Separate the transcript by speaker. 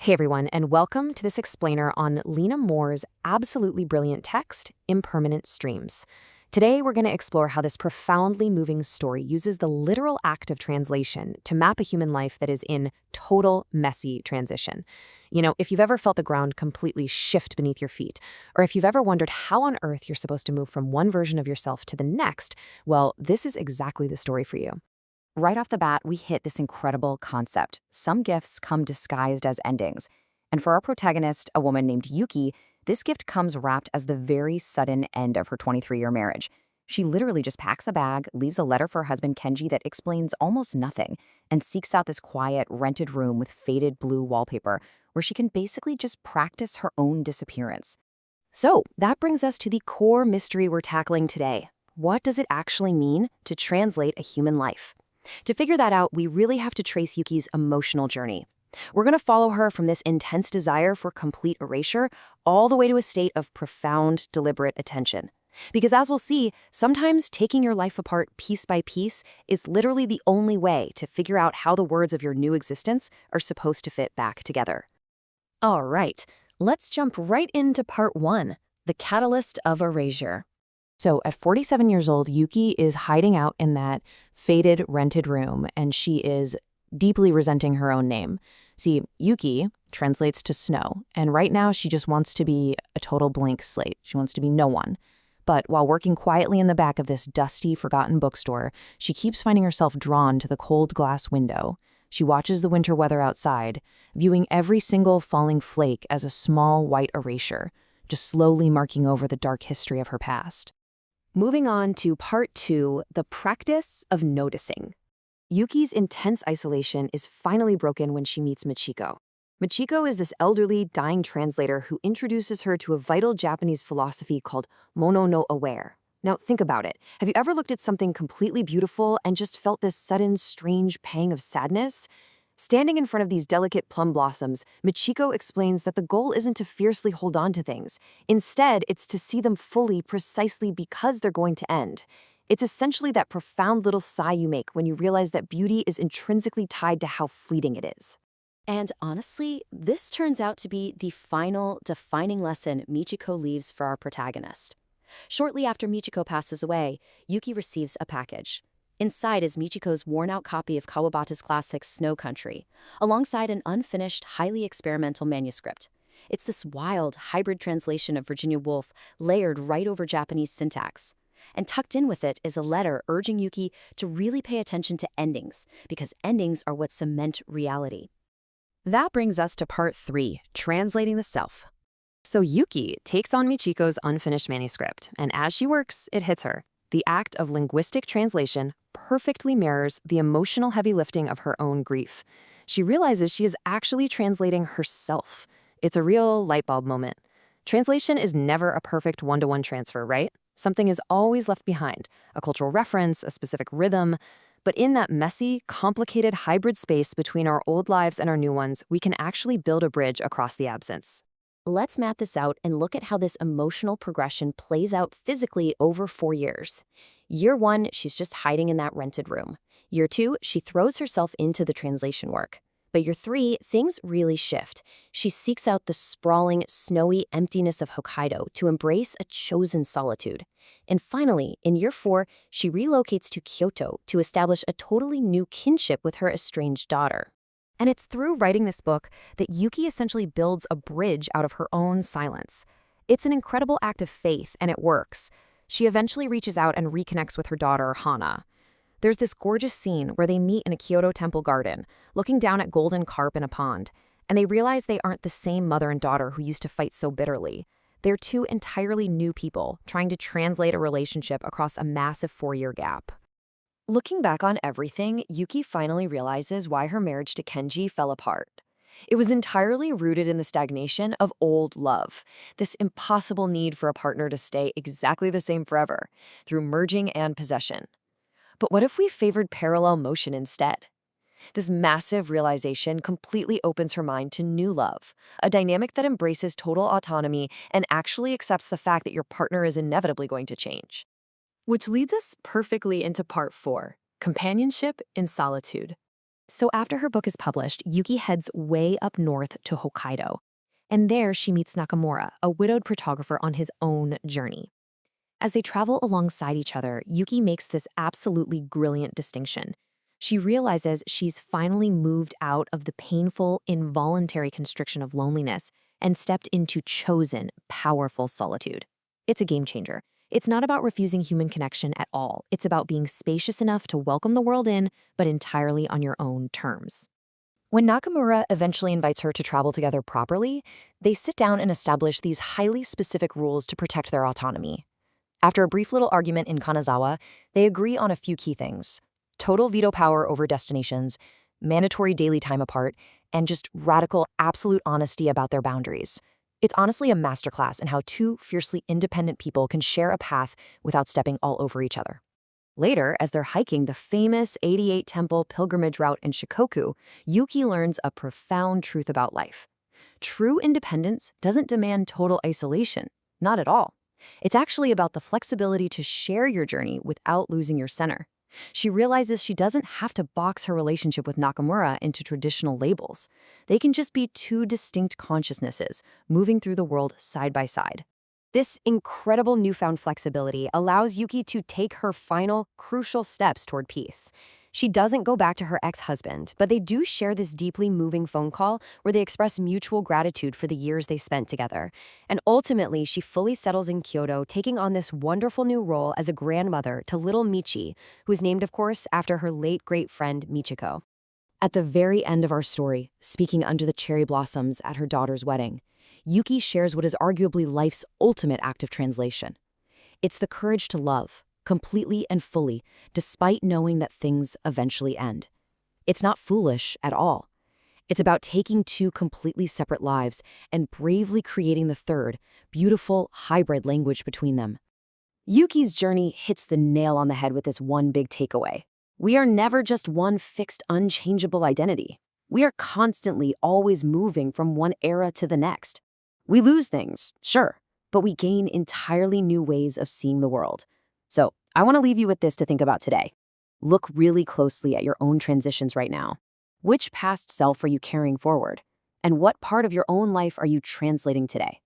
Speaker 1: Hey everyone, and welcome to this explainer on Lena Moore's absolutely brilliant text, Impermanent Streams. Today we're going to explore how this profoundly moving story uses the literal act of translation to map a human life that is in total messy transition. You know, if you've ever felt the ground completely shift beneath your feet, or if you've ever wondered how on earth you're supposed to move from one version of yourself to the next, well, this is exactly the story for you.
Speaker 2: Right off the bat, we hit this incredible concept. Some gifts come disguised as endings. And for our protagonist, a woman named Yuki, this gift comes wrapped as the very sudden end of her 23-year marriage. She literally just packs a bag, leaves a letter for her husband Kenji that explains almost nothing, and seeks out this quiet, rented room with faded blue wallpaper where she can basically just practice her own disappearance. So that brings us to the core mystery we're tackling today. What does it actually mean to translate a human life? To figure that out, we really have to trace Yuki's emotional journey. We're going to follow her from this intense desire for complete erasure all the way to a state of profound, deliberate attention. Because as we'll see, sometimes taking your life apart piece by piece is literally the only way to figure out how the words of your new existence are supposed to fit back together. All right, let's jump right into part 1, the catalyst of erasure.
Speaker 1: So at 47 years old, Yuki is hiding out in that faded, rented room, and she is deeply resenting her own name. See, Yuki translates to snow, and right now she just wants to be a total blank slate. She wants to be no one. But while working quietly in the back of this dusty, forgotten bookstore, she keeps finding herself drawn to the cold glass window. She watches the winter weather outside, viewing every single falling flake as a small white erasure, just slowly marking over the dark history of her past.
Speaker 2: Moving on to part 2, the practice of noticing. Yuki's intense isolation is finally broken when she meets Michiko. Michiko is this elderly, dying translator who introduces her to a vital Japanese philosophy called mono no aware. Now, think about it. Have you ever looked at something completely beautiful and just felt this sudden, strange pang of sadness? Standing in front of these delicate plum blossoms, Michiko explains that the goal isn't to fiercely hold on to things. Instead, it's to see them fully precisely because they're going to end. It's essentially that profound little sigh you make when you realize that beauty is intrinsically tied to how fleeting it is. And honestly, this turns out to be the final defining lesson Michiko leaves for our protagonist. Shortly after Michiko passes away, Yuki receives a package. Inside is Michiko's worn-out copy of Kawabata's classic Snow Country, alongside an unfinished, highly experimental manuscript. It's this wild, hybrid translation of Virginia Woolf layered right over Japanese syntax. And tucked in with it is a letter urging Yuki to really pay attention to endings, because endings are what cement reality. That brings us to part 3, translating the self. So Yuki takes on Michiko's unfinished manuscript, and as she works, it hits her. The act of linguistic translation perfectly mirrors the emotional heavy lifting of her own grief. She realizes she is actually translating herself. It's a real light bulb moment. Translation is never a perfect one-to-one transfer, right? Something is always left behind, a cultural reference, a specific rhythm. But in that messy, complicated hybrid space between our old lives and our new ones, we can actually build a bridge across the absence. Let's map this out and look at how this emotional progression plays out physically over 4 years. Year 1, she's just hiding in that rented room. Year 2, she throws herself into the translation work. By year 3, things really shift. She seeks out the sprawling, snowy emptiness of Hokkaido to embrace a chosen solitude. And finally, in year 4, she relocates to Kyoto to establish a totally new kinship with her estranged daughter. And it's through writing this book that Yuki essentially builds a bridge out of her own silence. It's an incredible act of faith, and it works. She eventually reaches out and reconnects with her daughter, Hana. There's this gorgeous scene where they meet in a Kyoto temple garden, looking down at golden carp in a pond, and they realize they aren't the same mother and daughter who used to fight so bitterly. They're two entirely new people trying to translate a relationship across a massive 4-year gap. Looking back on everything, Yuki finally realizes why her marriage to Kenji fell apart. It was entirely rooted in the stagnation of old love, this impossible need for a partner to stay exactly the same forever, through merging and possession. But what if we favored parallel motion instead? This massive realization completely opens her mind to new love, a dynamic that embraces total autonomy and actually accepts the fact that your partner is inevitably going to change. Which leads us perfectly into part 4, companionship in solitude. So after her book is published, Yuki heads way up north to Hokkaido. And there she meets Nakamura, a widowed photographer on his own journey. As they travel alongside each other, Yuki makes this absolutely brilliant distinction. She realizes she's finally moved out of the painful, involuntary constriction of loneliness and stepped into chosen, powerful solitude. It's a game changer. It's not about refusing human connection at all. It's about being spacious enough to welcome the world in, but entirely on your own terms. When Nakamura eventually invites her to travel together properly, they sit down and establish these highly specific rules to protect their autonomy. After a brief little argument in Kanazawa, they agree on a few key things: total veto power over destinations, mandatory daily time apart, and just radical, absolute honesty about their boundaries. It's honestly a masterclass in how two fiercely independent people can share a path without stepping all over each other. Later, as they're hiking the famous 88 Temple pilgrimage route in Shikoku, Yuki learns a profound truth about life. True independence doesn't demand total isolation, not at all. It's actually about the flexibility to share your journey without losing your center. She realizes she doesn't have to box her relationship with Nakamura into traditional labels. They can just be two distinct consciousnesses, moving through the world side by side. This incredible newfound flexibility allows Yuki to take her final, crucial steps toward peace. She doesn't go back to her ex-husband, but they do share this deeply moving phone call where they express mutual gratitude for the years they spent together. And ultimately, she fully settles in Kyoto, taking on this wonderful new role as a grandmother to little Michi, who is named, of course, after her late great friend Michiko. At the very end of our story, speaking under the cherry blossoms at her daughter's wedding, Yuki shares what is arguably life's ultimate act of translation. It's the courage to love, completely and fully, despite knowing that things eventually end. It's not foolish at all. It's about taking two completely separate lives and bravely creating the third, beautiful, hybrid language between them. Yuki's journey hits the nail on the head with this one big takeaway. We are never just one fixed, unchangeable identity. We are constantly always moving from one era to the next. We lose things, sure, but we gain entirely new ways of seeing the world. So I want to leave you with this to think about today. Look really closely at your own transitions right now. Which past self are you carrying forward? And what part of your own life are you translating today?